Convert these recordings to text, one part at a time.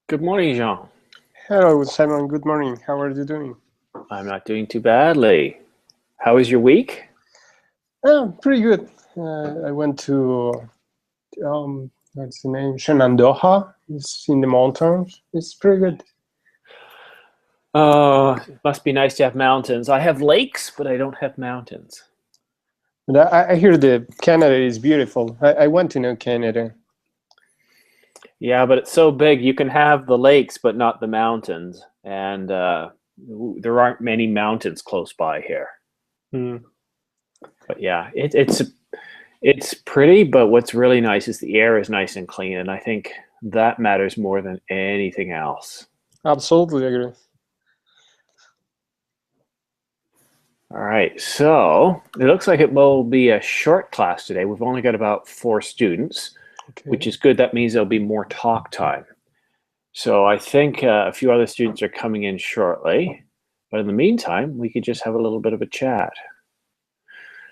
Good morning, Jean. Hello, Simon. Good morning. How are you doing? I'm not doing too badly. How was your week? Pretty good. I went to what's the name? Shenandoah. It's in the mountains. It's pretty good. Oh, it must be nice to have mountains. I have lakes, but I don't have mountains. But I hear the Canada is beautiful. I want to know Canada. Yeah, but it's so big. You can have the lakes, but not the mountains. And there aren't many mountains close by here. Hmm. But yeah, it's pretty. But what's really nice is the air is nice and clean, and I think that matters more than anything else. Absolutely agree. All right, so it looks like it will be a short class today. We've only got about 4 students, which Okay. is good. That means there'll be more talk time. So I think a few other students are coming in shortly. But in the meantime, we could just have a little bit of a chat.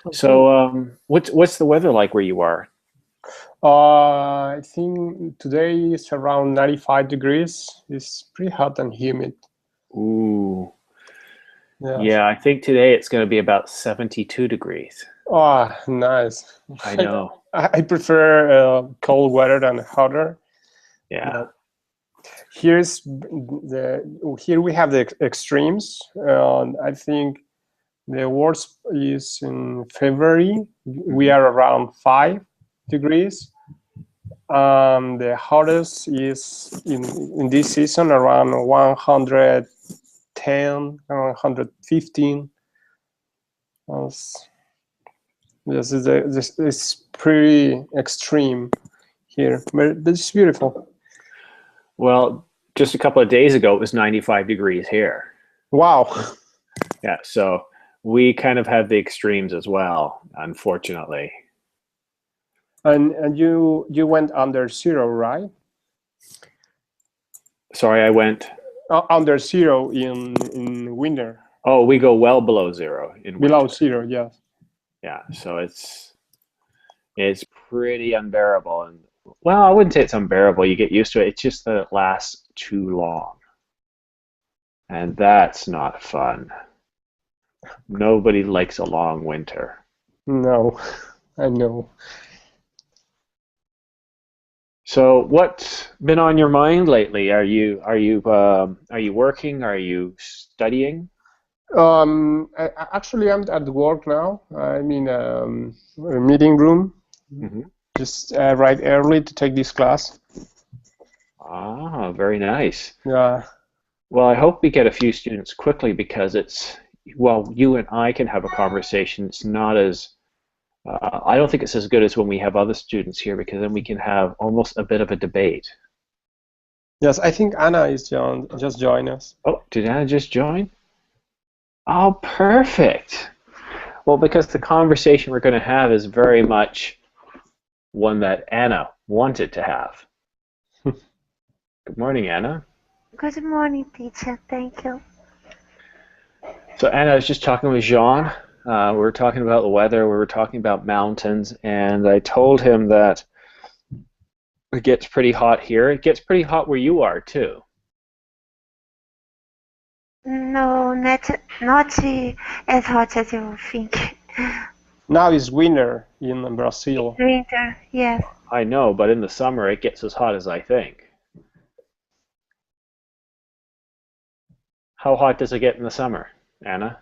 Okay. So what's the weather like where you are? I think today is around 95 degrees. It's pretty hot and humid. Ooh, Yes. yeah, I think today it's going to be about 72 degrees. Oh, nice. I know. I prefer cold weather than hotter. Yeah. But here we have the extremes. I think the worst is in February. We Mhm. are around 5 degrees. The hottest is in this season around 110, 115. This is pretty extreme here, but it's beautiful. Well, just a couple of days ago, it was 95 degrees here. Wow. Yeah, so we kind of have the extremes as well, unfortunately. And you went under zero, right? Sorry, I went. Under zero in winter. Oh, we go well below zero in Below winter. zero, yes. Yeah, so it's pretty unbearable. And well, I wouldn't say it's unbearable. You get used to it. It's just that it lasts too long, and that's not fun. Nobody likes a long winter. No, I know. So, what's been on your mind lately? Are you working? Are you studying? Actually, I'm at work now. I'm in a meeting room. Hmm. Just right early to take this class. Ah, very nice. Yeah. Well, I hope we get a few students quickly because well, you and I can have a conversation. It's not as, I don't think it's as good as when we have other students here because then we can have almost a bit of a debate. Yes, I think Anna is just joined us. Oh, did Anna just join? Oh, perfect. Well, because the conversation we're going to have is very much one that Anna wanted to have. Good morning, Anna. Good morning, teacher. Thank you. So Anna, I was just talking with Jean. We were talking about the weather. We were talking about mountains, and I told him that it gets pretty hot here. It gets pretty hot where you are too. No, not as hot as you think. Now is winter in It's Brazil. winter, yes. I know, but in the summer it gets as hot as I think. How hot does it get in the summer, Anna?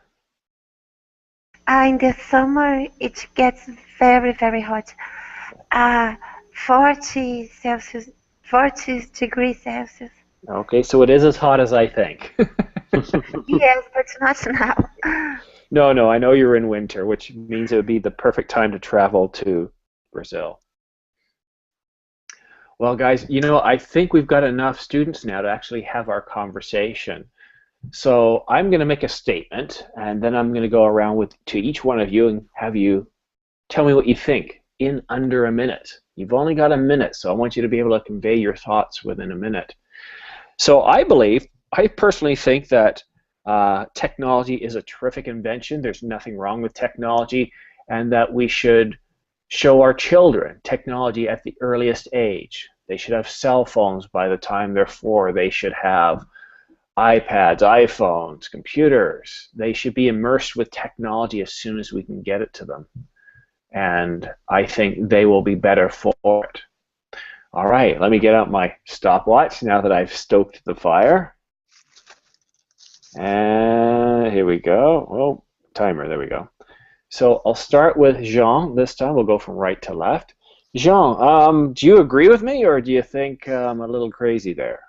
In the summer, it gets very, very hot. Uh, 40 Celsius, 40 degrees Celsius. Okay, so it is as hot as I think. Yes, but not now. No, no, I know you're in winter, which means it would be the perfect time to travel to Brazil. Well, guys, I think we've got enough students now to actually have our conversation. So I'm going to make a statement, and then I'm going to go around to each one of you and have you tell me what you think in under a minute. You've only got a minute, so I want you to be able to convey your thoughts within a minute. So I personally think that technology is a terrific invention. There's nothing wrong with technology, and that we should show our children technology at the earliest age. They should have cell phones by the time they're 4. They should have iPads, iPhones, computers. They should be immersed with technology as soon as we can get it to them. And I think they will be better for it. All right, let me get out my stopwatch now that I've stoked the fire. And here we go. Oh, timer, there we go. So I'll start with Jean this time. We'll go from right to left. Jean, do you agree with me, or do you think I'm a little crazy there?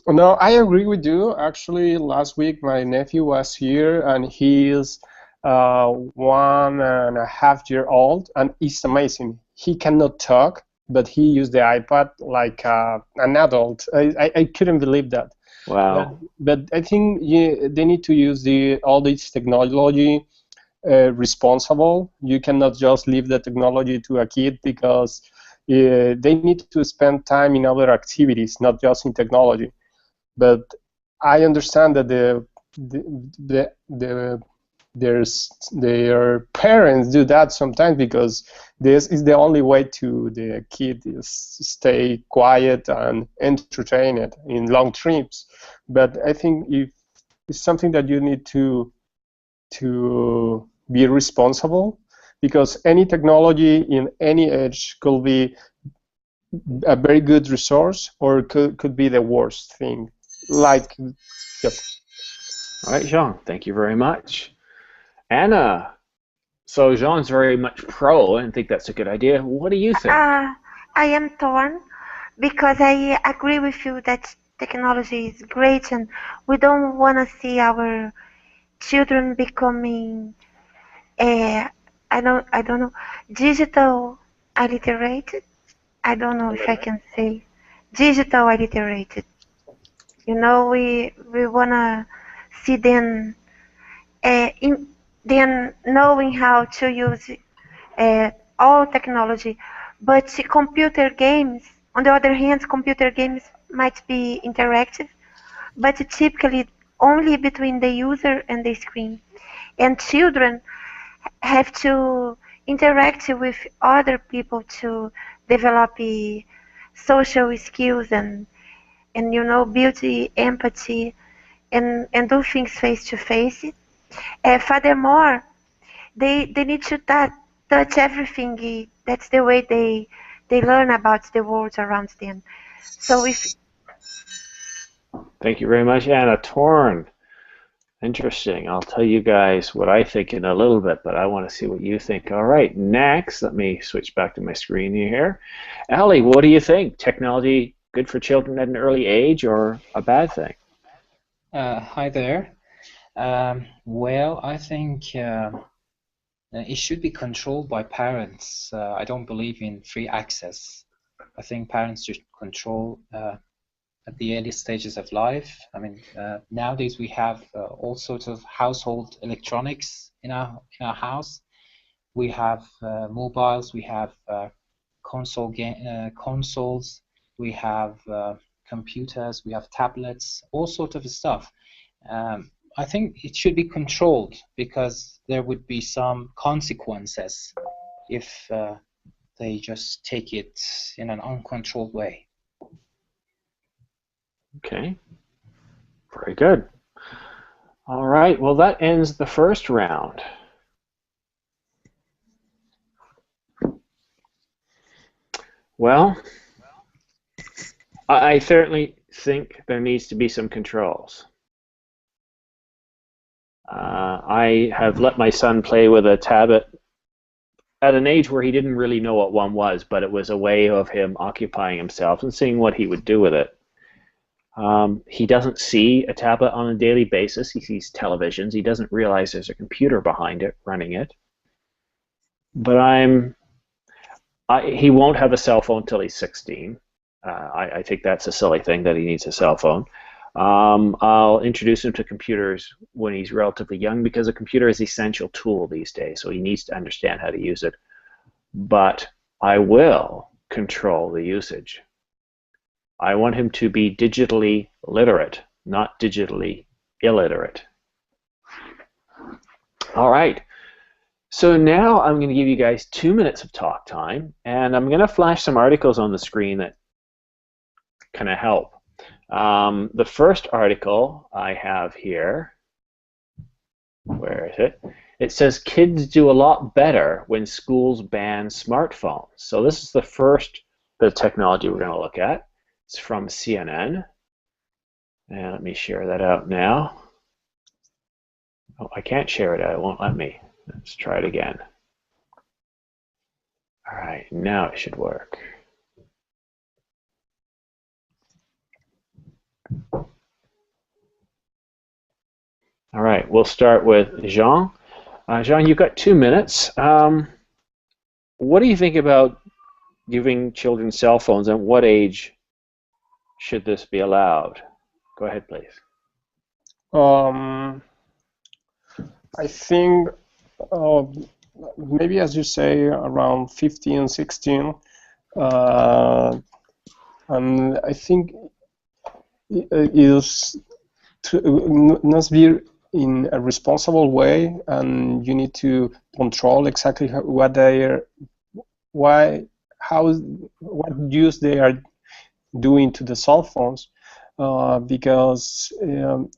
No, I agree with you. Actually, last week my nephew was here, and he's 1.5 years old, and it's amazing. He cannot talk, but he used the iPad like an adult. I couldn't believe that. Wow. But I think they need to use all this technology responsible. You cannot just leave the technology to a kid, because they need to spend time in other activities, not just in technology. But I understand that their parents do that sometimes, because this is the only way to the kid is stay quiet and entertained in long trips. But I think if it's something that you need to be responsible, because any technology in any age could be a very good resource, or could be the worst thing. Like, yep. All right, Jean, thank you very much. Anna, so Jean's very much pro and think that's a good idea. What do you think? I am torn because I agree with you that technology is great and we don't want to see our children becoming, I don't know, digital illiterated. I don't know if I can say digital illiterated. You know, we want to see them them knowing how to use all technology. But computer games, on the other hand, computer games might be interactive, but typically only between the user and the screen. And children have to interact with other people to develop social skills and you know, build empathy and do things face to face. Furthermore, they need to touch everything. That's the way they learn about the world around them. So if Thank you very much, Anna. Torn. Interesting. I'll tell you guys what I think in a little bit, but I want to see what you think. All right, next, let me switch back to my screen here. Ali, what do you think? Technology good for children at an early age or a bad thing? Hi there. Well, I think it should be controlled by parents. I don't believe in free access. I think parents should control at the early stages of life. I mean, nowadays we have all sorts of household electronics in our house. We have mobiles, we have consoles, we have computers, we have tablets, all sorts of stuff. I think it should be controlled because there would be some consequences if they just take it in an uncontrolled way. Okay, very good. All right, well, that ends the first round. Well, I certainly think there needs to be some controls. I have let my son play with a tablet at an age where he didn't really know what one was, but it was a way of him occupying himself and seeing what he would do with it. He doesn't see a tablet on a daily basis. He sees televisions. He doesn't realize there's a computer behind it running it. But he won't have a cell phone until he's 16. I think that's a silly thing that he needs a cell phone. I'll introduce him to computers when he's relatively young because a computer is an essential tool these days, so he needs to understand how to use it. But I will control the usage. I want him to be digitally literate, not digitally illiterate. All right. So now I'm going to give you guys 2 minutes of talk time, and I'm going to flash some articles on the screen that kind of help. The first article I have here, where is it? It says kids do a lot better when schools ban smartphones. So this is the first bit of technology we're going to look at. It's from CNN. And let me share that out now. Oh, I can't share it out. It won't let me. Let's try it again. All right, now it should work. All right, we'll start with Jean. Jean, you've got 2 minutes. What do you think about giving children cell phones, and what age should this be allowed? Go ahead, please. I think maybe, as you say, around 15, 16. And I think it is must be in a responsible way, and you need to control exactly what use they are doing to the cell phones, because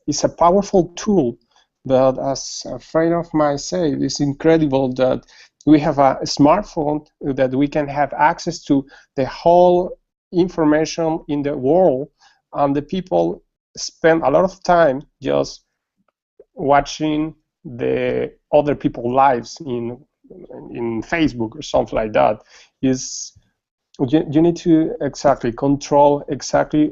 it's a powerful tool. But as a friend of mine said, it's incredible that we have a smartphone that we can have access to the whole information in the world, and the people spend a lot of time just watching the other people's lives in Facebook or something like that. You need to exactly control exactly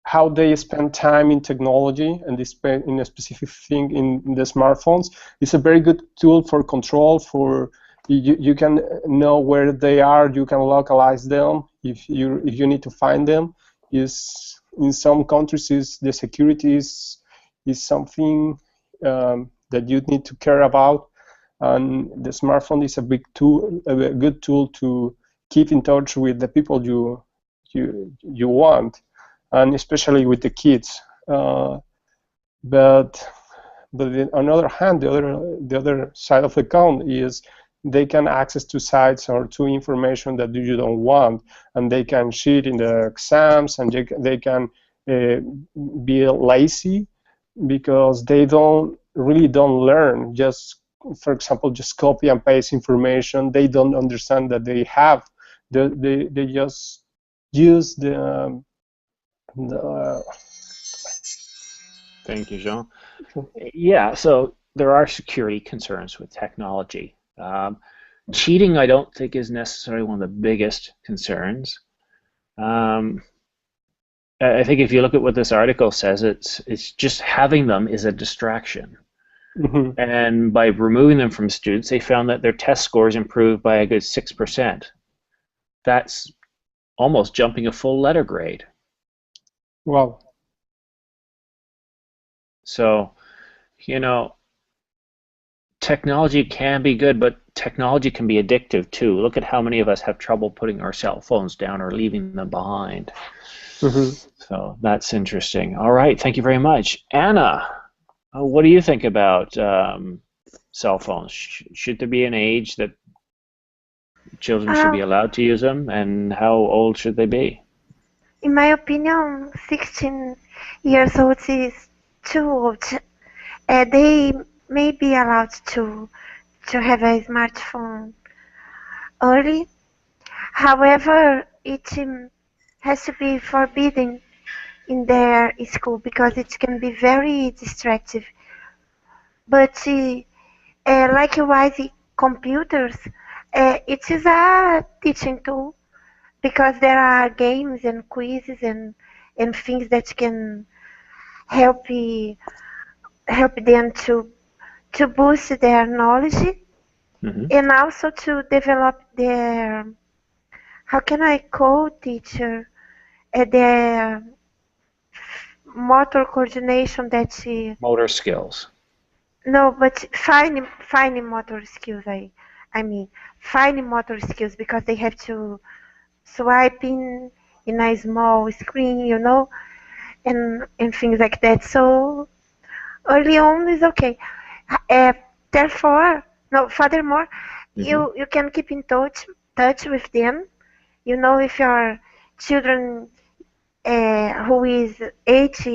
how they spend time in technology, and they spend in a specific thing in the smartphones. It's a very good tool for control. For you can know where they are. You can localize them if you need to find them. In some countries, the security is something that you need to care about, and the smartphone is a big tool, a good tool to keep in touch with the people you want, and especially with the kids. But on the other hand, the other side of the coin is they can access to sites or to information that you don't want, and they can cheat in the exams, and they can be lazy because they don't learn. Just, for example, just copy and paste information. They don't understand that they have. They just use the Thank you, Jean. Yeah, so there are security concerns with technology. Cheating, I don't think, is necessarily one of the biggest concerns. I think if you look at what this article says, it's just having them is a distraction. Mm-hmm. And by removing them from students, they found that their test scores improved by a good 6%. That's almost jumping a full letter grade. Wow. So, technology can be good, but technology can be addictive too. Look at how many of us have trouble putting our cell phones down or leaving them behind. Mm-hmm. So that's interesting. All right, thank you very much. Anna, what do you think about cell phones? Should there be an age that children should be allowed to use them, and how old should they be? In my opinion, 16 years old is too old. They may be allowed to have a smartphone early. However, it has to be forbidden in their school because it can be very distractive. But likewise, computers, it is a teaching tool because there are games and quizzes and things that can help them to boost their knowledge, Mm-hmm. and also to develop their, how can I call teacher, their motor coordination Motor skills. no, but fine motor skills. I mean fine motor skills because they have to swipe in a small screen, and things like that. So early on is okay. Furthermore, Mm-hmm. you can keep in touch with them. If your children who is 8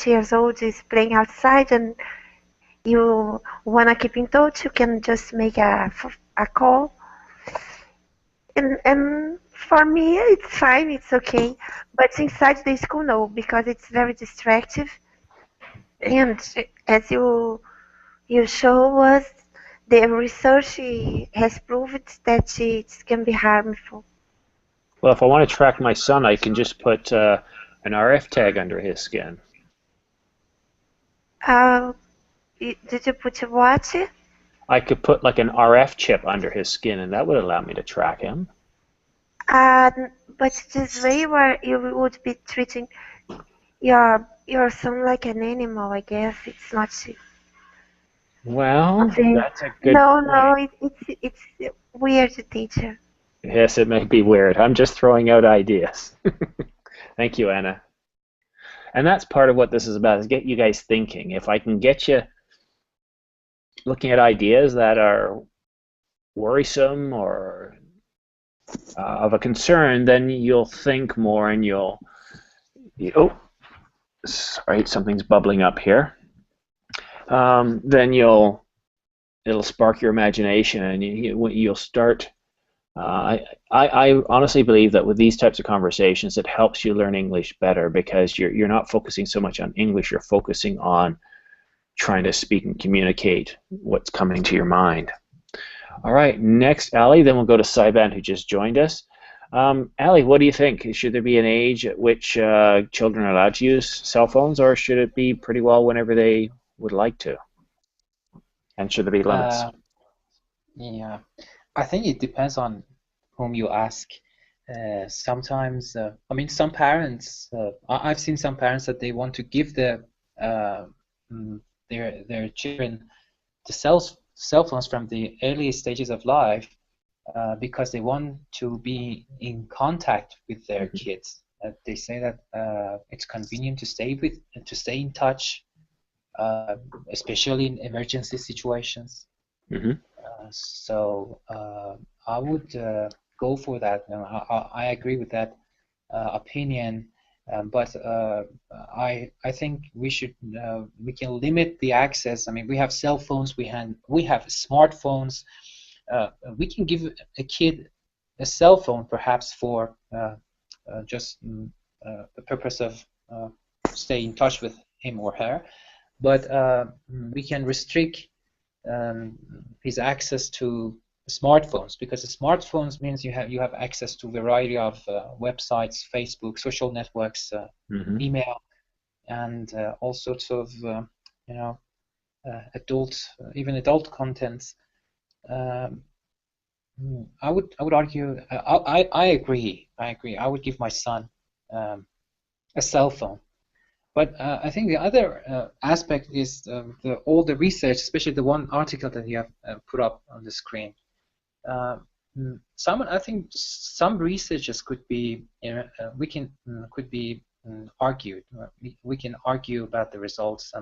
years old is playing outside and you wanna keep in touch, you can just make a call. And for me, it's fine, it's okay. But inside the school, no, because it's very distractive. And as you show us, the research has proved that it can be harmful. Well, if I want to track my son, I can just put an RF tag under his skin. Did you put your watch? I could put like an RF chip under his skin, and that would allow me to track him. But this way where you would be treating your son like an animal, I guess. It's not. Well, that's a good No, point. no, it's weird, teacher. Yes, it may be weird. I'm just throwing out ideas. Thank you, Anna. And that's part of what this is about, is get you guys thinking. If I can get you looking at ideas that are worrisome or of a concern, then you'll think more and you'll... Oh, sorry, something's bubbling up here. Then it'll spark your imagination, and you'll start... I honestly believe that with these types of conversations, it helps you learn English better, because you're not focusing so much on English, you're focusing on trying to speak and communicate what's coming to your mind. All right, next, Ali, then we'll go to Saiban, who just joined us. Ali, what do you think? Should there be an age at which children are allowed to use cell phones, or should it be pretty well whenever they would like to? And should there be limits? Yeah, I think it depends on whom you ask. Sometimes, I mean, some parents, I've seen some parents that they want to give their children the cell phones from the early stages of life because they want to be in contact with their kids. They say that it's convenient to stay in touch, especially in emergency situations. Mm-hmm. So I would go for that. I agree with that opinion, but I think we can limit the access. I mean, we have cell phones, we have smartphones. We can give a kid a cell phone perhaps for just the purpose of staying in touch with him or her, but we can restrict his access to smartphones, because the smartphones means you have access to a variety of websites, Facebook, social networks, email, and all sorts of even adult contents. I would argue. I agree. I would give my son a cell phone. But I think the other aspect is all the research, especially the one article that you have put up on the screen. I think some researches could be argued. We can argue about the results.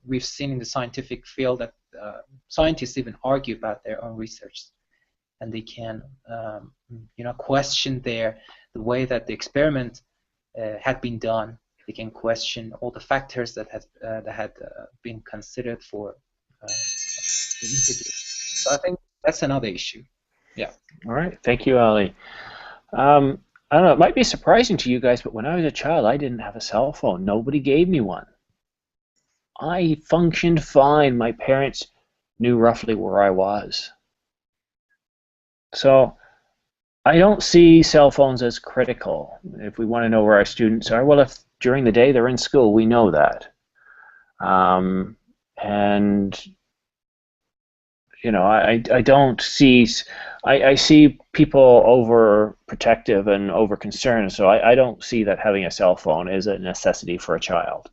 We've seen in the scientific field that scientists even argue about their own research, and they can question the way that the experiment had been done. They can question all the factors that had been considered for the interview. So I think that's another issue. Yeah. All right. Thank you, Ali. I don't know. It might be surprising to you guys, but when I was a child, I didn't have a cell phone. Nobody gave me one. I functioned fine. My parents knew roughly where I was. So I don't see cell phones as critical. If we want to know where our students are, well, if during the day they're in school, we know that. And I don't see. I see people overprotective and overconcerned, so I don't see that having a cell phone is a necessity for a child.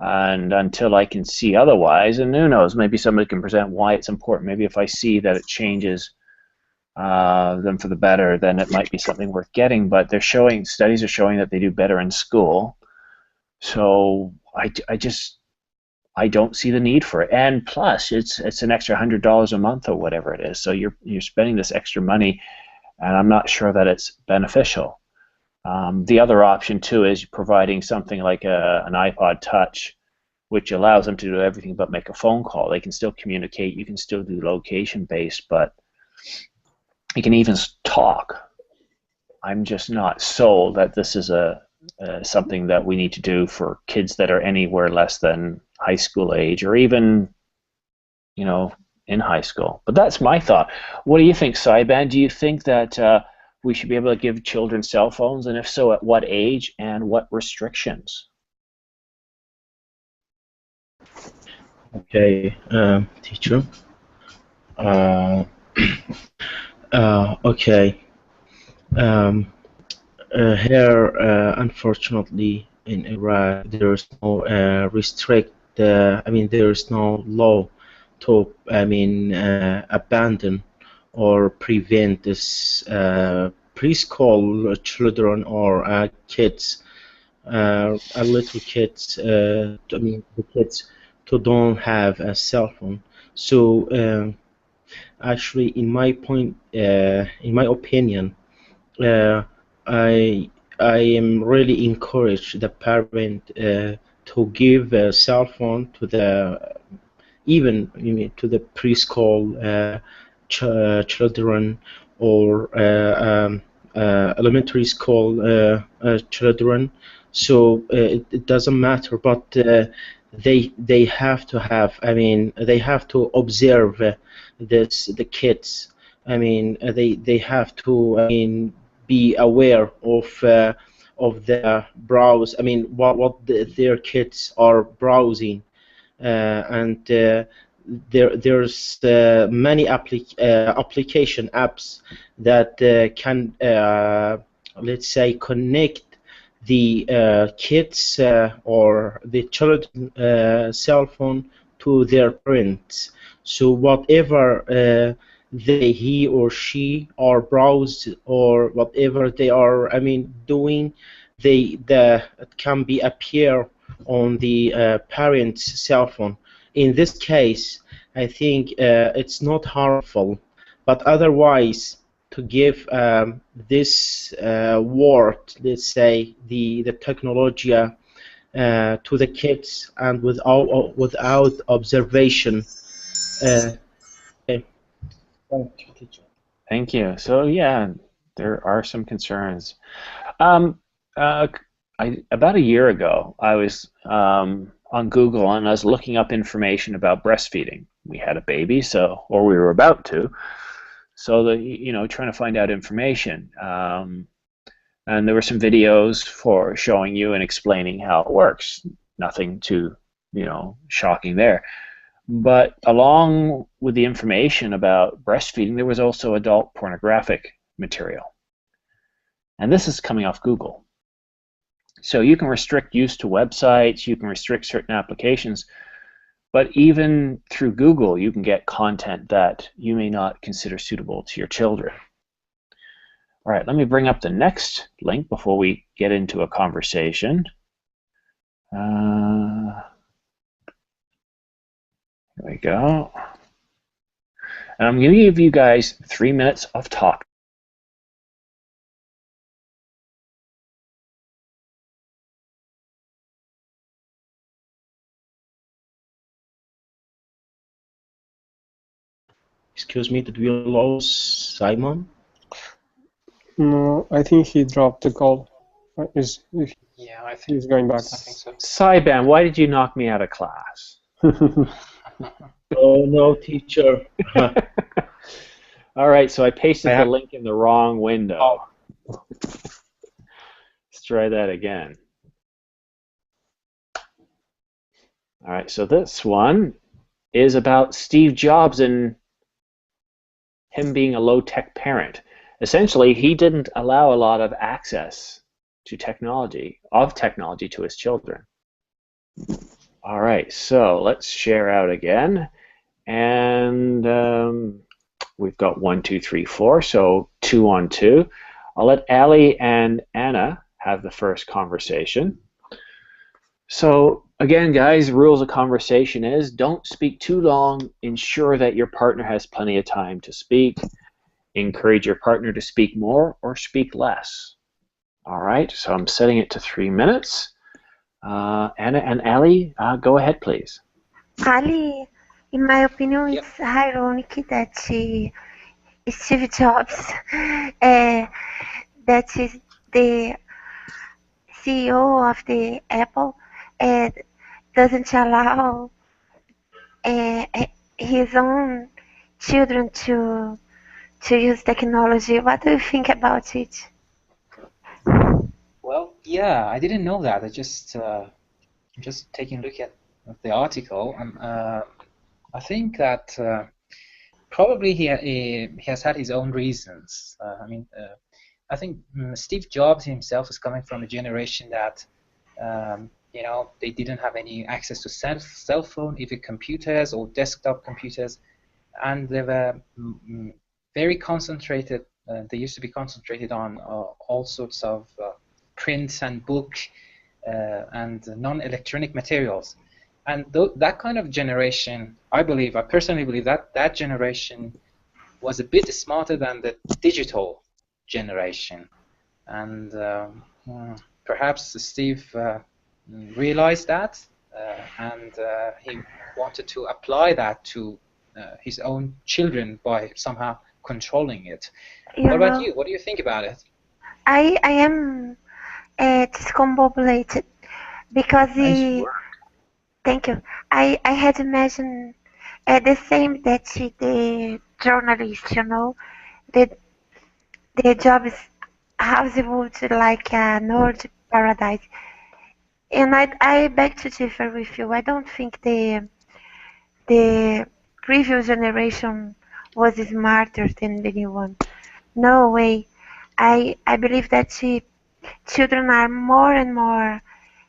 And until I can see otherwise, and who knows, maybe somebody can present why it's important. Maybe if I see that it changes them for the better, then it might be something worth getting. But studies are showing that they do better in school. So I don't see the need for it. And plus, it's an extra $100 a month or whatever it is. So you're spending this extra money, and I'm not sure that it's beneficial. The other option too is providing something like an iPod Touch, which allows them to do everything but make a phone call. They can still communicate, you can still do location-based, but you can even talk. I'm just not sold that this is something that we need to do for kids that are anywhere less than high school age, or even, in high school. But that's my thought. What do you think, Saiban? Do you think that we should be able to give children cell phones, and if so, at what age and what restrictions? Okay, teacher. Uh, okay. Here, unfortunately, in Iraq, there is no there is no law to, abandon or prevent this preschool children or kids, little kids. The kids to don't have a cell phone. So actually, in my opinion, I am really encourage the parent to give a cell phone to the to the preschool children, or elementary school children. So it doesn't matter, but they have to have. They have to observe the kids. They have to be aware of the browse. Their kids are browsing, and there's many application apps that can, let's say, connect the kids or the children cell phone to their parents. So whatever he or she are browsed, or whatever they are doing, it can be appear on the parent's cell phone. In this case, I think it's not harmful, but otherwise, to give this word, let's say, the technology to the kids, and without observation. Thank you. So yeah, there are some concerns. About a year ago, I was on Google, and I was looking up information about breastfeeding. We had a baby, or we were about to, so trying to find out information. And there were some videos for showing you and explaining how it works. Nothing too, shocking there. But along with the information about breastfeeding, there was also adult pornographic material. And this is coming off Google. So you can restrict use to websites, you can restrict certain applications, but even through Google, you can get content that you may not consider suitable to your children. All right, let me bring up the next link before we get into a conversation. Here we go. And I'm going to give you guys 3 minutes of talk. Excuse me, did we lose Simon? No, I think he dropped the call. Yeah, I think He's going back. I think so. Saiban, why did you knock me out of class? Oh no, teacher. All right, so I pasted the link in the wrong window. Let's try that again. All right, so this one is about Steve Jobs and him being a low-tech parent. Essentially, he didn't allow a lot of access to technology, to his children. All right, so let's share out again. And we've got 1, 2, 3, 4, so 2 on 2. I'll let Ali and Anna have the first conversation. So again, guys, rules of conversation is don't speak too long. Ensure that your partner has plenty of time to speak. encourage your partner to speak more or speak less. All right, so I'm setting it to 3 minutes. Anna and Ali, go ahead, please. Ali, in my opinion, Yep. it's ironic that Steve Jobs, uh, that is the CEO of the Apple, uh, doesn't allow uh, his own children to use technology. What do you think about it? Well, yeah, I didn't know that. I just taking a look at the article. I think that probably he has had his own reasons. I think Steve Jobs himself is coming from a generation that they didn't have any access to cell phone, even computers or desktop computers, and they were very concentrated. They used to be concentrated on all sorts of print and book and non-electronic materials. And that kind of generation, I personally believe that generation was a bit smarter than the digital generation. And perhaps Steve realized that, and he wanted to apply that to his own children by somehow controlling it. You What about know, you? What do you think about it? I am discombobulated because Nice work. thank you. I had imagined the same that the journalist, the the job is Hollywood like a nerd paradise. And I beg to differ with you. I don't think the previous generation was smarter than the new one. No way. I believe that children are more and more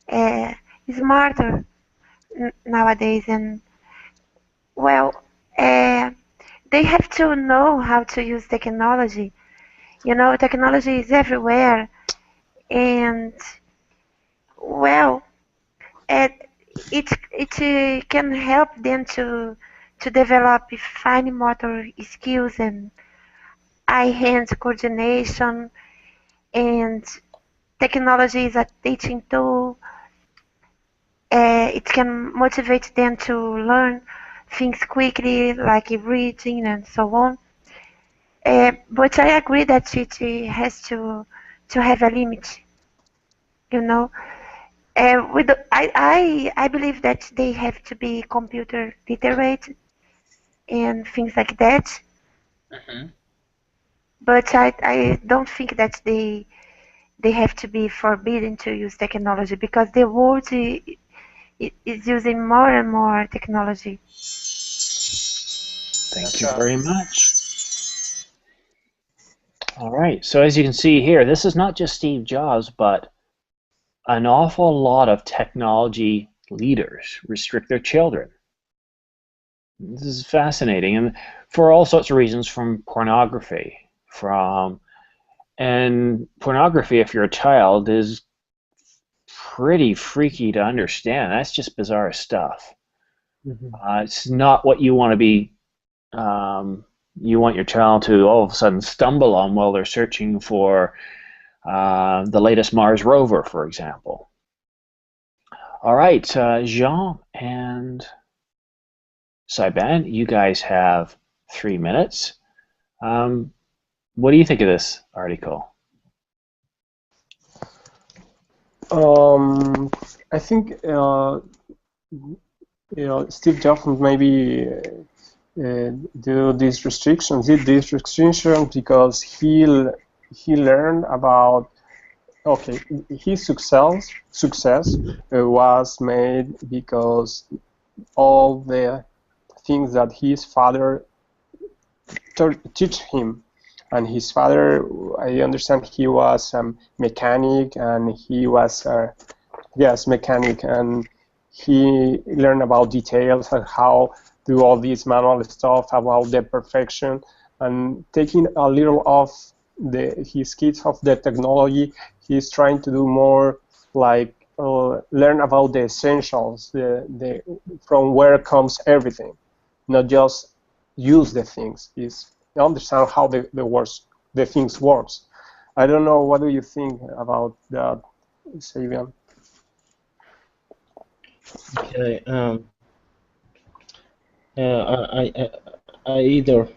uh, smarter nowadays, and well, uh, they have to know how to use technology. Technology is everywhere, and well, it it can help them to develop fine motor skills and eye-hand coordination, and technology is a teaching tool. It can motivate them to learn things quickly, like reading and so on. But I agree that it has to have a limit. You know, I believe that they have to be computer literate and things like that. Mm-hmm. But I don't think that they have to be forbidden to use technology because the world is using more and more technology. Thank you very much. All right, so as you can see here, this is not just Steve Jobs, but an awful lot of technology leaders restrict their children. This is fascinating, and for all sorts of reasons, from pornography, and pornography, if you're a child, is pretty freaky to understand. That's just bizarre stuff. It's not what you want to be. You want your child to all of a sudden stumble on while they're searching for the latest Mars rover, for example. All right, Jean and Saiban, you guys have 3 minutes. What do you think of this article? I think Steve Jobs maybe did these restrictions because he learned about his success was made because all the things that his father teach him. And his father, I understand he was a mechanic, and he was mechanic, and he learned about details and how do all this manual stuff about the perfection, and taking a little of his kids of the technology. He's trying to do more like learn about the essentials, from where comes everything, not just use the things. It's understand how the things works. I don't know. What do you think about that, Sabian? Okay. I either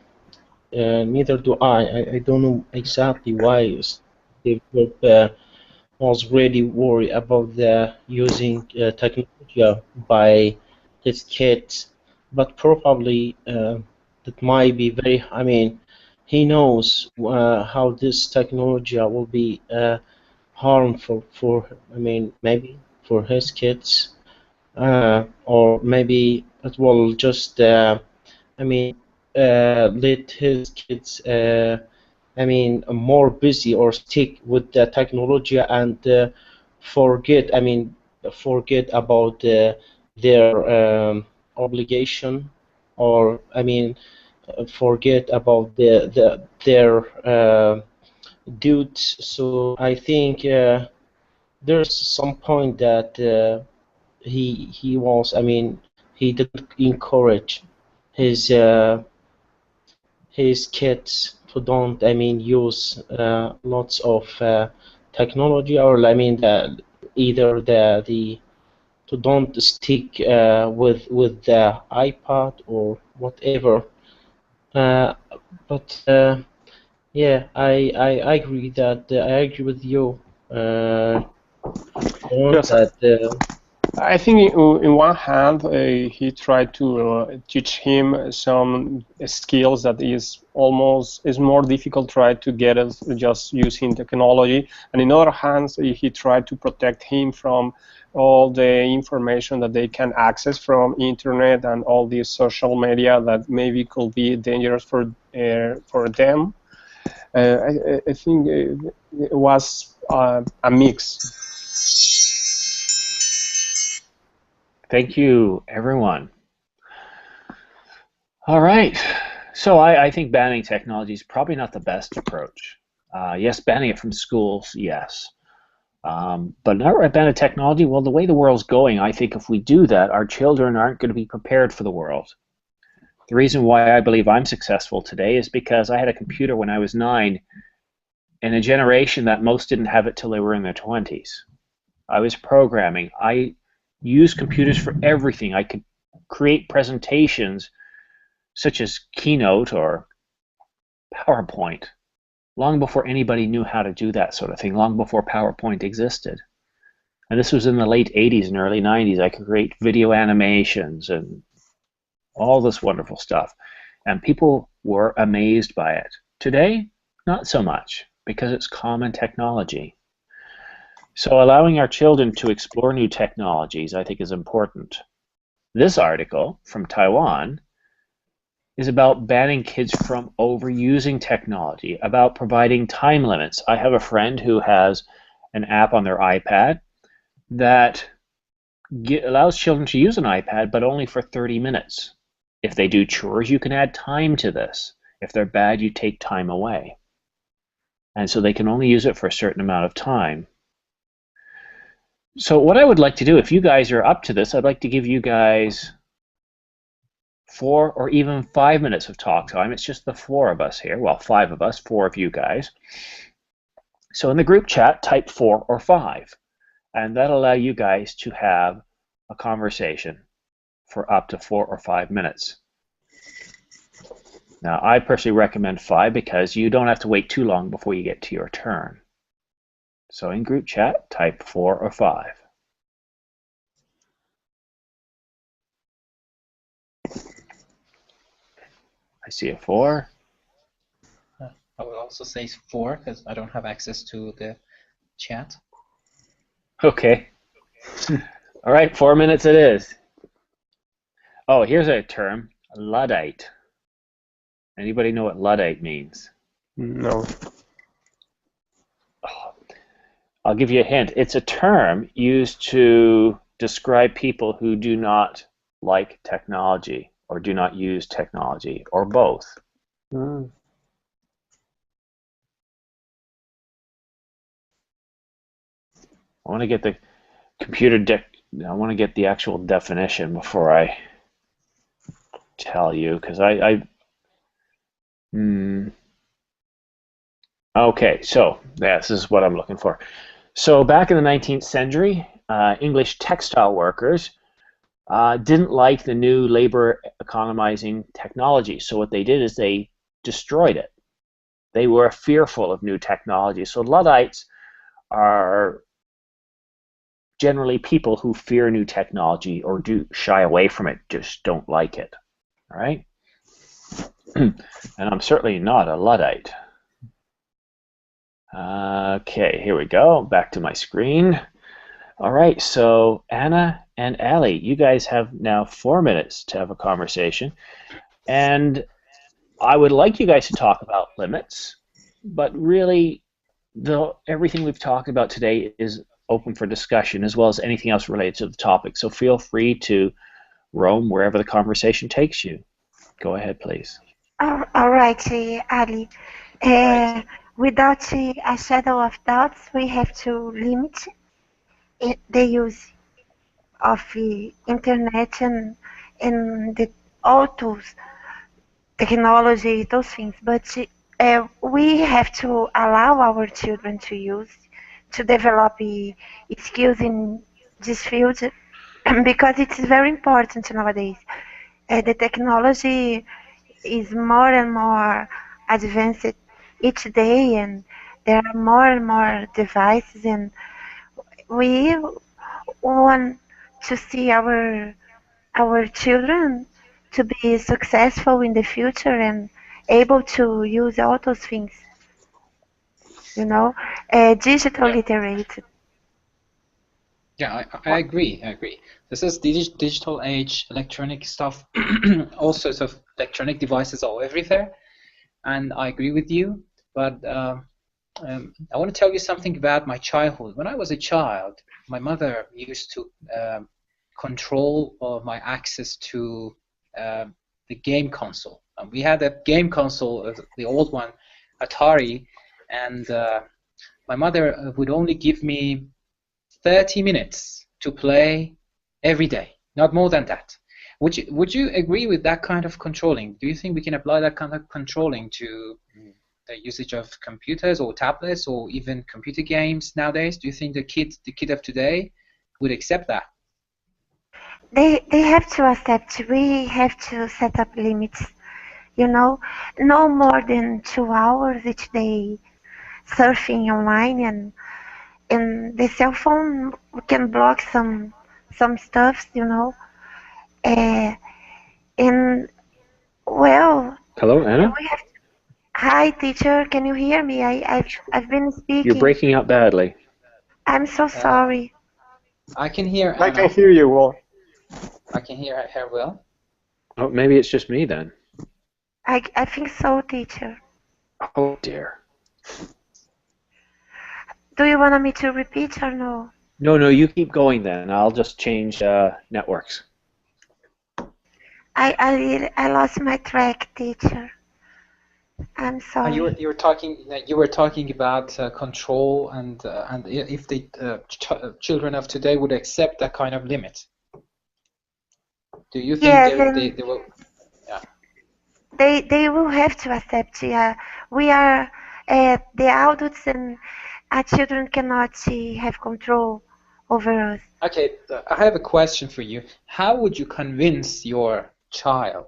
neither do I. I don't know exactly why Steve Jobs was really worried about the using technology by his kids, but probably that might be very. I mean, he knows how this technology will be harmful for. I mean, maybe for his kids, or maybe it will just. I mean, let his kids. I mean, more busy or stick with the technology and forget. I mean, forget about their obligation, or I mean, forget about their duties. So I think there's some point that he was. I mean, he didn't encourage his kids to don't, I mean, use lots of technology, or I mean, either the to don't stick with the iPad or whatever. Uh, but yeah, I agree that I agree with you, John, Yes, that I think in one hand he tried to teach him some skills that is more difficult try to get us just using technology, and in other hands he tried to protect him from all the information that they can access from internet and all these social media that maybe could be dangerous for them. I think it was a mix. Thank you, everyone. All right. So I think banning technology is probably not the best approach. Yes, banning it from schools, yes. But not banning technology, well, the way the world's going, I think if we do that, our children aren't going to be prepared for the world. The reason why I believe I'm successful today is because I had a computer when I was 9 in a generation that most didn't have it till they were in their 20s. I was programming. I used computers for everything. I could create presentations such as Keynote or PowerPoint long before anybody knew how to do that sort of thing, long before PowerPoint existed. And this was in the late 80s and early 90s. I could create video animations and all this wonderful stuff. And people were amazed by it. Today, not so much, because it's common technology. So allowing our children to explore new technologies, I think, is important. This article from Taiwan is about banning kids from overusing technology, about providing time limits. I have a friend who has an app on their iPad that allows children to use an iPad, but only for 30 minutes. If they do chores, you can add time to this. If they're bad, you take time away. And so they can only use it for a certain amount of time. So what I would like to do, if you guys are up to this, I'd like to give you guys 4 or even 5 minutes of talk time. It's just the 4 of us here. Well, 5 of us, 4 of you guys. So in the group chat, type 4 or 5. And that'll allow you guys to have a conversation for up to 4 or 5 minutes. Now, I personally recommend 5 because you don't have to wait too long before you get to your turn. So in group chat, type 4 or 5. I see a 4. I will also say 4 because I don't have access to the chat. Okay. All right, 4 minutes it is. Oh, here's a term, Luddite. Anybody know what Luddite means? No. I'll give you a hint. It's a term used to describe people who do not like technology or do not use technology, or both. Mm. I want to get the I want to get the actual definition before I tell you, because Hmm. Okay, so this is what I'm looking for. So back in the 19th century, English textile workers didn't like the new labor economizing technology. So what they did is they destroyed it. They were fearful of new technology. So Luddites are generally people who fear new technology or do shy away from it, just don't like it. All right? And I'm certainly not a Luddite. Okay, here we go. Back to my screen. All right, so Anna and Ali, you guys have now 4 minutes to have a conversation. And I would like you guys to talk about limits, but really, everything we've talked about today is open for discussion as well as anything else related to the topic. So feel free to roam wherever the conversation takes you. Go ahead, please. All right, Ali. Without a shadow of doubts, we have to limit the use of the internet and all tools, technology, those things. But we have to allow our children to use, to develop skills in this field because it's very important nowadays. The technology is more and more advanced each day, and there are more and more devices, and we want to see our children to be successful in the future and able to use all those things, digital Yeah. literate. Yeah, I agree. I agree. This is digital age, electronic stuff. All sorts of electronic devices are everywhere, and I agree with you. But I want to tell you something about my childhood. When I was a child, my mother used to control my access to the game console. We had a game console, the old one, Atari, and my mother would only give me 30 minutes to play every day, not more than that. Would you agree with that kind of controlling? Do you think we can apply that kind of controlling to the usage of computers or tablets or even computer games nowadays? Do you think the kid of today would accept that? They have to accept. We have to set up limits. No more than 2 hours each day surfing online, and the cell phone can block some stuff. Uh, and well, Hello, Anna? we have. Hi, teacher. Can you hear me? I've been You're speaking. breaking up badly. I'm so sorry. I can hear I Anna. can hear you well. I can hear her well. Oh, maybe it's just me then. I think so, teacher. Oh, dear. Do you want me to repeat or no? No, you keep going then. I'll just change networks. I lost my track, teacher. I'm You sorry. were talking about control and if the children of today would accept that kind of limit. Do you think Yes, they will? Yeah. they will have to accept. Yeah, we are the adults, and our children cannot have control over us. Okay, I have a question for you. How would you convince your child?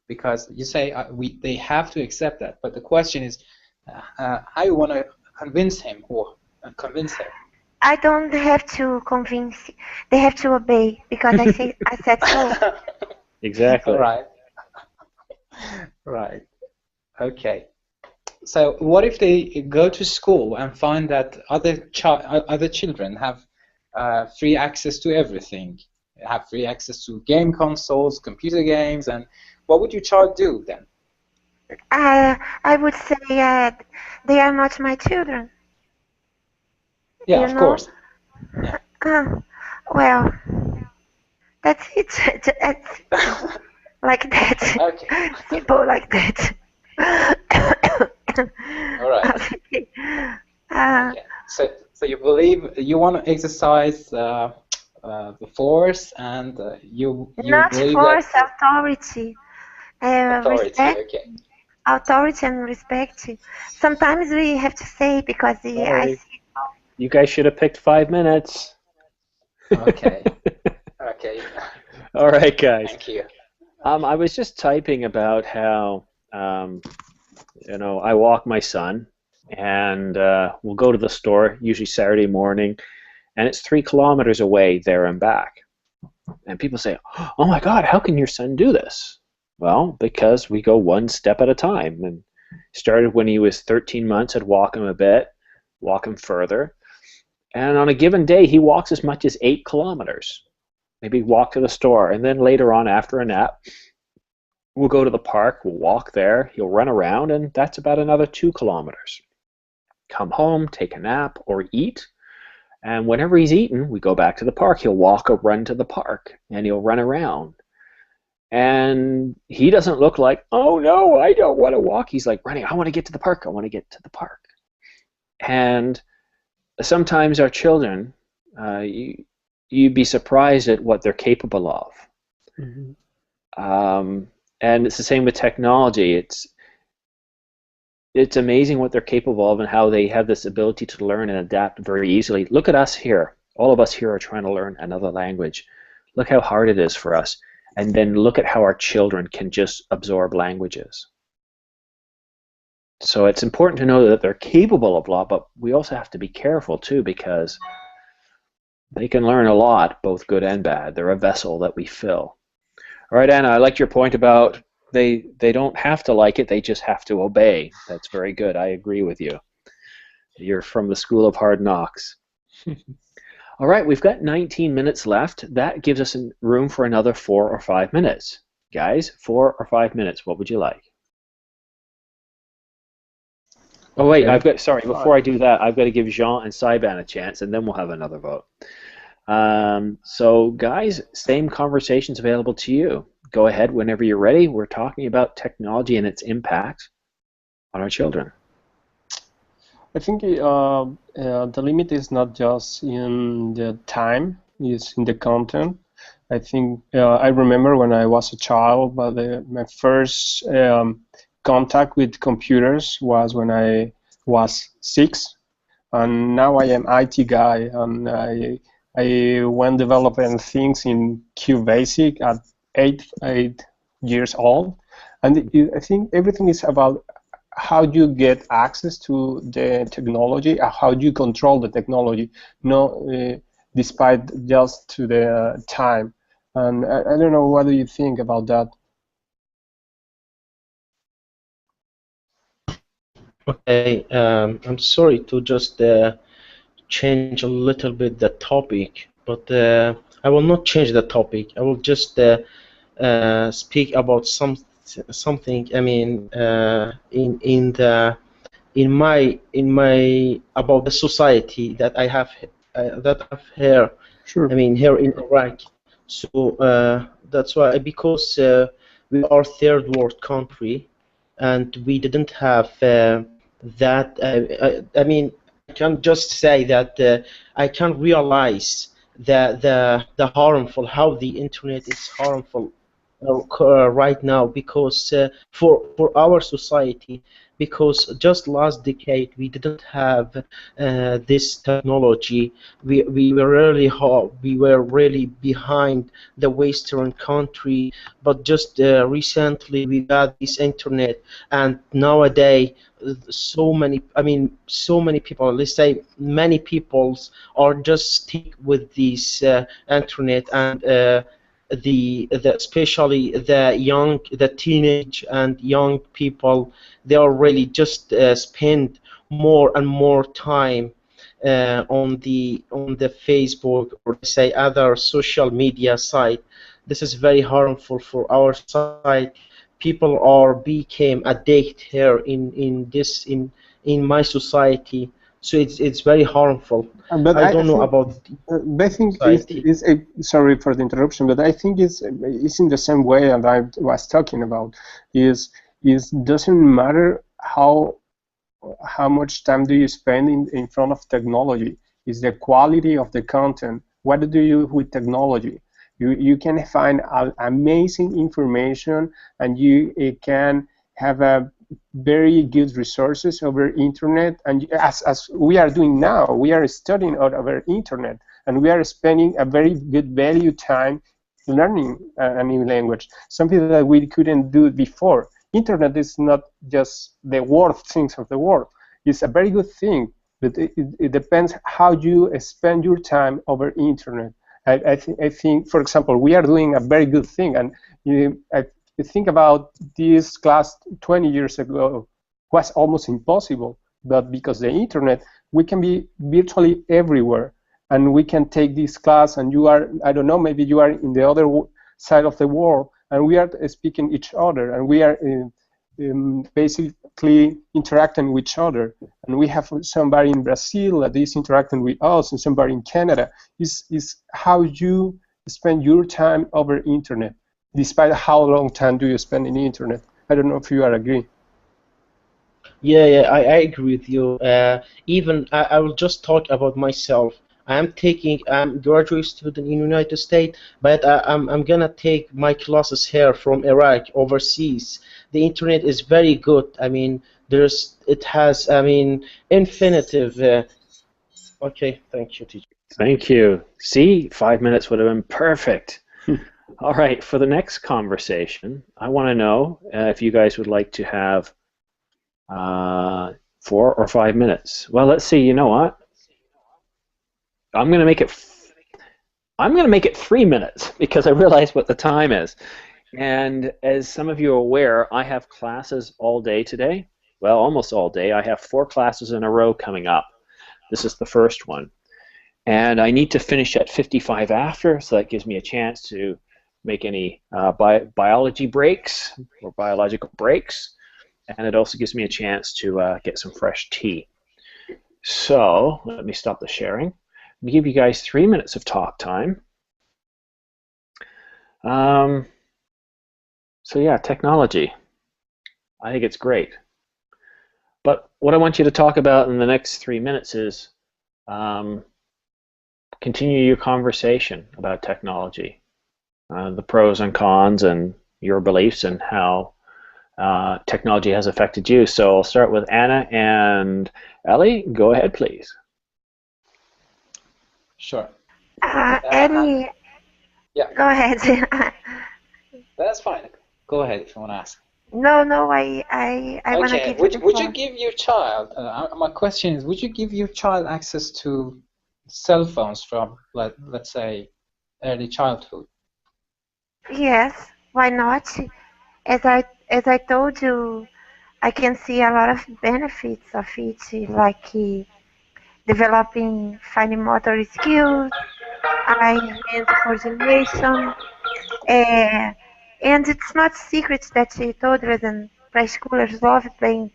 Because you say they have to accept that, but the question is, how you want to convince him or convince her? I don't have to convince. They have to obey because I said so. Exactly. Right. Right. Okay. So what if they go to school and find that other children have free access to everything, have free access to game consoles, computer games, and what would your child do then? I would say they are not my children. Yeah, You of know? course. Well, that's it. That's like that. Okay. Simple like that. All right. Okay. Okay. So you believe you want to exercise the force, and you Not believe force, that authority. authority. Respect. Okay. authority and respect. Sometimes we have to say because I Sorry. see. You guys should have picked 5 minutes. Okay. Okay. All right, guys. Thank you. I was just typing about how, I walk my son, and we'll go to the store, usually Saturday morning, and it's 3 kilometers away there and back. And people say, "Oh my God, how can your son do this?" Well, because we go one step at a time. And started when he was 13 months. I'd walk him a bit, walk him further, and on a given day, he walks as much as 8 kilometers. Maybe walk to the store, and then later on, after a nap, we'll go to the park, we'll walk there, he'll run around, and that's about another 2 kilometers. Come home, take a nap, or eat, and whenever he's eaten, we go back to the park. He'll walk or run to the park, and he'll run around. And he doesn't look like, "Oh no, I don't want to walk." He's like running, "I want to get to the park, I want to get to the park." And sometimes our children, you'd be surprised at what they're capable of. Mm-hmm. And it's the same with technology. It's amazing what they're capable of and how they have this ability to learn and adapt very easily. Look at us here. All of us here are trying to learn another language. Look how hard it is for us. And then look at how our children can just absorb languages. So it's important to know that they're capable of a lot, but we also have to be careful too, because they can learn a lot, both good and bad. They're a vessel that we fill. All right, Anna, I liked your point about they don't have to like it, they just have to obey. That's very good. I agree with you. You're from the school of hard knocks. All right, we've got 19 minutes left. That gives us room for another 4 or 5 minutes. Guys, 4 or 5 minutes, what would you like? Oh wait, before I do that, I've got to give Jean and Saiban a chance, and then we'll have another vote. So guys, same conversations available to you. Go ahead whenever you're ready. We're talking about technology and its impact on our children. I think the limit is not just in the time, it's in the content. I think I remember when I was a child, but my first contact with computers was when I was 6, and now I am IT guy, and I went developing things in QBasic at 8 years old, and I think everything is about how you get access to the technology, how you control the technology, despite just to the time. And I don't know, what do you think about that? Okay, I'm sorry to just change a little bit the topic, but I will not change the topic. I will just speak about something. I mean, in my about the society that I have here. Sure. I mean, here in Iraq. So that's why, because we are third world country, and we didn't have that. I mean, I can just say that I can realize the harmful, how the internet is harmful right now, because for our society, because just last decade we didn't have this technology. We were really behind the Western country, but just recently we got this internet, and nowadays so many people, let's say many peoples, are just stick with this internet, and especially the teenage and young people, they are really just spend more and more time on the Facebook, or say other social media site. This is very harmful for our society. People are became addicted here in my society, so it's very harmful. But I don't know about I think society. sorry for the interruption, but I think it's in the same way that I was talking about. Is doesn't matter how much time do you spend in front of technology. Is the quality of the content. What do you do with technology? You can find amazing information, and you can have a very good resources over internet, and as we are doing now, we are studying over internet, and we are spending a very good value time learning a new language, something that we couldn't do before. Internet is not just the worst things of the world. It's a very good thing, but it depends how you spend your time over internet. I think, for example, we are doing a very good thing, and I think about this class 20 years ago was almost impossible, but because the internet, we can be virtually everywhere, and we can take this class, and you are, I don't know, maybe you are in the other side of the world, and we are speaking each other, and we are basically interacting with each other, and we have somebody in Brazil that is interacting with us, and somebody in Canada. Is how you spend your time over internet, despite how long time do you spend in the internet. I don't know if you are agree. Yeah, I agree with you. Even I will just talk about myself. I'm a graduate student in United States, but I'm gonna take my classes here from Iraq overseas. The internet is very good. I mean, it has, I mean, infinitive. Okay, thank you, teacher. Thank you. See, 5 minutes would have been perfect. All right, for the next conversation, I want to know if you guys would like to have 4 or 5 minutes. Well, let's see. You know what? I'm going to make it 3 minutes because I realize what the time is. And as some of you are aware, I have classes all day today. Well, almost all day. I have 4 classes in a row coming up. This is the first one. And I need to finish at 55 after, so that gives me a chance to make any biology breaks or biological breaks. And it also gives me a chance to get some fresh tea. So let me stop the sharing. I'm going to give you guys 3 minutes of talk time. So yeah, technology. I think it's great. But what I want you to talk about in the next 3 minutes is continue your conversation about technology, the pros and cons and your beliefs and how technology has affected you. So I'll start with Anna and Ellie. Go ahead, please. Sure. Ellie, Yeah, go ahead. that's fine. Go ahead if you want to ask. No, I want to Okay, give you the would you floor. give your child, my question is, would you give your child access to cell phones from, let's say, early childhood? Yes, why not? As I told you, I can see a lot of benefits of it, like developing fine motor skills, eye-hand coordination, uh, and it's not secret that toddlers and preschoolers love playing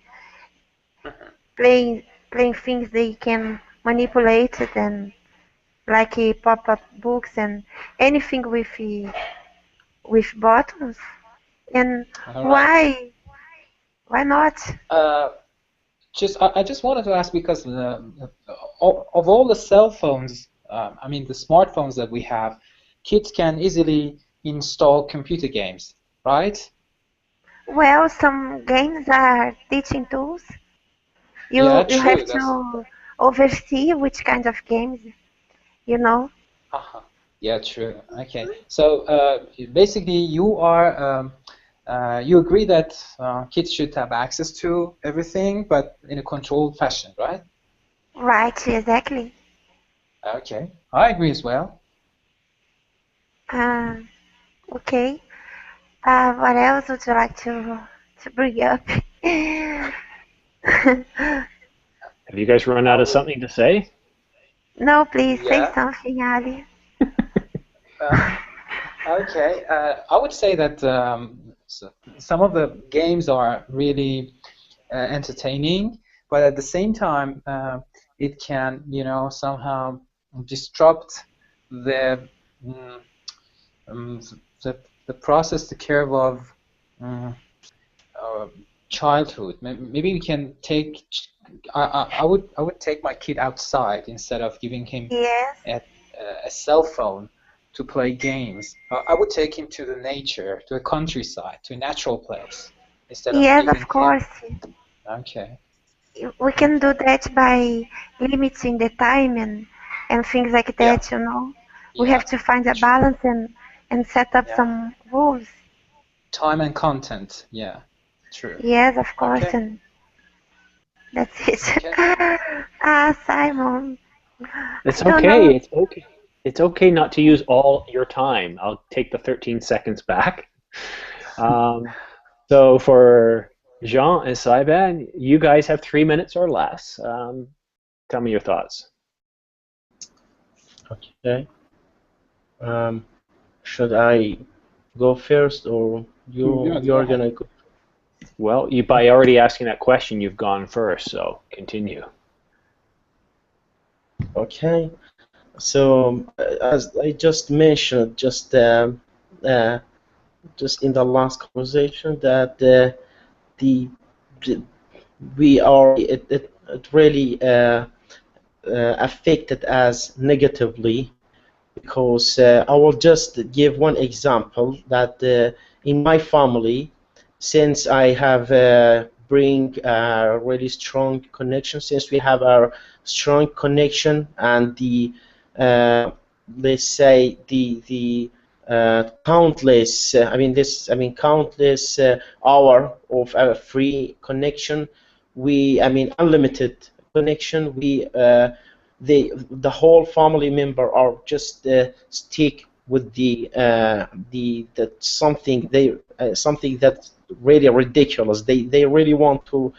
things they can manipulate it, and like pop-up books and anything with buttons. And All right. why not? I just wanted to ask because of all the cell phones, I mean the smartphones that we have, kids can easily install computer games, right? Well, some games are teaching tools. Yeah, You true. have That's to oversee which kind of games, you know. uh-huh. Yeah, true. Okay. So basically, you agree that kids should have access to everything, but in a controlled fashion, right? Right, exactly. Okay, I agree as well. Uh, okay. What else would you like to bring up? Have you guys run out of something to say? No, please say Yeah. something, Ali. Uh, okay. I would say that some of the games are really entertaining, but at the same time, it can, somehow disrupt the mm, um, the, the process, the curve of um, uh, childhood. Maybe we can take. I would take my kid outside instead of giving him Yes. a cell phone to play games. I would take him to the nature, to a countryside, to a natural place. instead of Yes, giving of him. course. Okay. We can do that by limiting the time and things like Yeah. that, you know. We Yeah. have to find a True. balance and set up Yeah. some rules. Time and content. Yeah. True. Yes, of course, Okay. and that's it. Okay. Ah, Simon, It's I don't okay. know. It's okay. It's okay not to use all your time. I'll take the 13 seconds back. Um, so for Jean and Saiban, you guys have 3 minutes or less. Tell me your thoughts. Okay. Um, should I go first, or Yes, go you're ahead. gonna go? Well, you by already asking that question, you've gone first, so continue. Okay. So as I just mentioned, uh, just in the last conversation, that the, the we are it really affected us negatively, because I will just give one example that in my family, since I have bring a really strong connection, since we have a strong connection, and the uh, let's say the countless countless hour of free connection, unlimited connection, the whole family member are just stick with the something that's really ridiculous. They really want to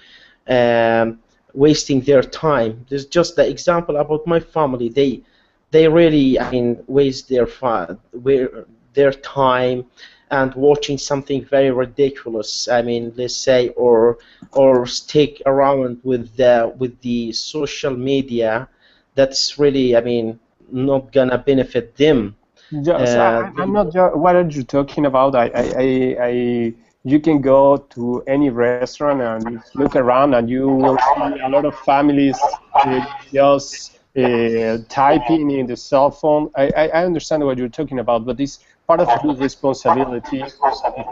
wasting their time. There's just the example about my family. They really waste their time and watching something very ridiculous. Let's say, or stick around with the social media. That's really, not gonna benefit them. Just, I'm They, not. What are you talking about? You can go to any restaurant and just look around, and you will see a lot of families just typing in the cell phone. I understand what you're talking about, but it's part of your responsibility to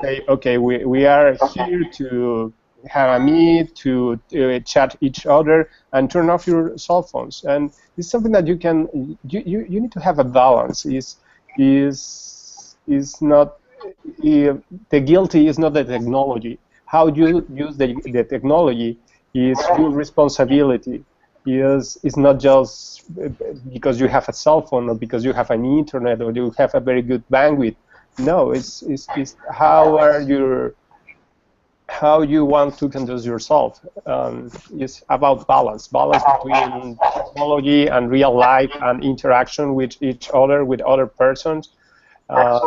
say, okay, we are here to have a meet, to chat each other, and turn off your cell phones. And it's something that you need to have a balance. Is not the guilty is not the technology. How you use the technology is your responsibility. Is not just because you have a cell phone or because you have an internet or you have a very good bandwidth. No, it's how you want to conduct yourself. It's about balance between technology and real life and interaction with each other, with other persons. Uh,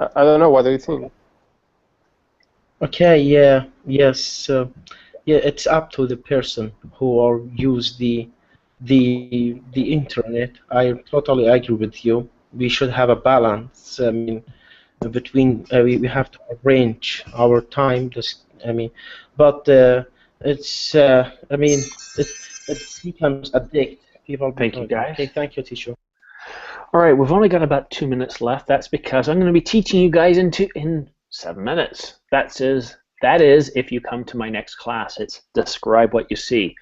I don't know. What do you think? okay, yeah, yes, yeah. It's up to the person who are use the internet. I totally agree with you. We should have a balance. Between we have to arrange our time. But it's it it becomes addict. People Thank you, become guys. okay. Thank you, teacher. All right, we've only got about 2 minutes left. That's because I'm going to be teaching you guys in 7 minutes. That is if you come to my next class. It's describe what you see,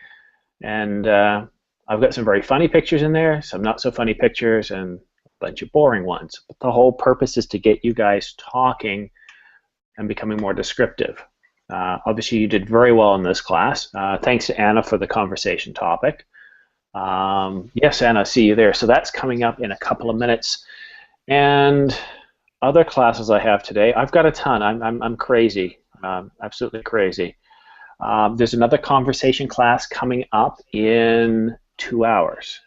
and I've got some very funny pictures in there, some not so funny pictures, and a bunch of boring ones. But the whole purpose is to get you guys talking and becoming more descriptive. Obviously, you did very well in this class. Thanks to Anna for the conversation topic. Yes, Anna, I see you there. So that's coming up in a couple of minutes. And other classes I have today, I've got a ton. I'm crazy, absolutely crazy. There's another conversation class coming up in 2 hours.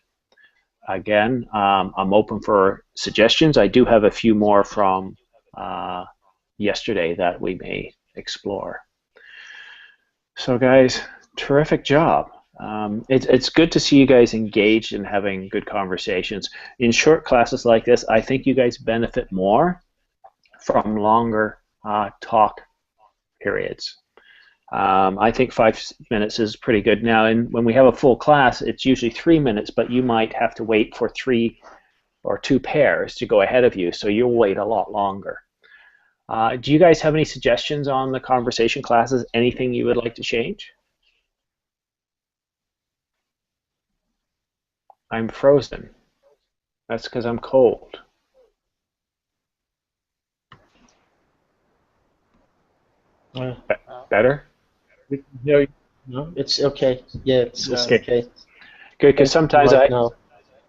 Again, I'm open for suggestions. I do have a few more from yesterday that we may explore. So guys, terrific job. It's good to see you guys engaged and having good conversations. In short classes like this, I think you guys benefit more from longer talk periods. I think 5 minutes is pretty good now, and when we have a full class, it's usually 3 minutes, but you might have to wait for 3 or 2 pairs to go ahead of you, so you'll wait a lot longer. Do you guys have any suggestions on the conversation classes? Anything you would like to change? I'm frozen. That's because I'm cold. Better? We can hear you. No, it's okay. Yeah, it's Okay. okay. Good, because sometimes Right I now.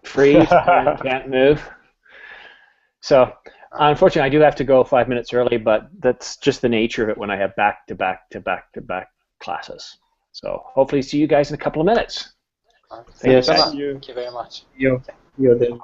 freeze and can't move. So, unfortunately, I do have to go 5 minutes early, but that's just the nature of it when I have back-to-back-to-back-to-back classes. So, hopefully, see you guys in a couple of minutes. Yes. Thank you very much. You're there.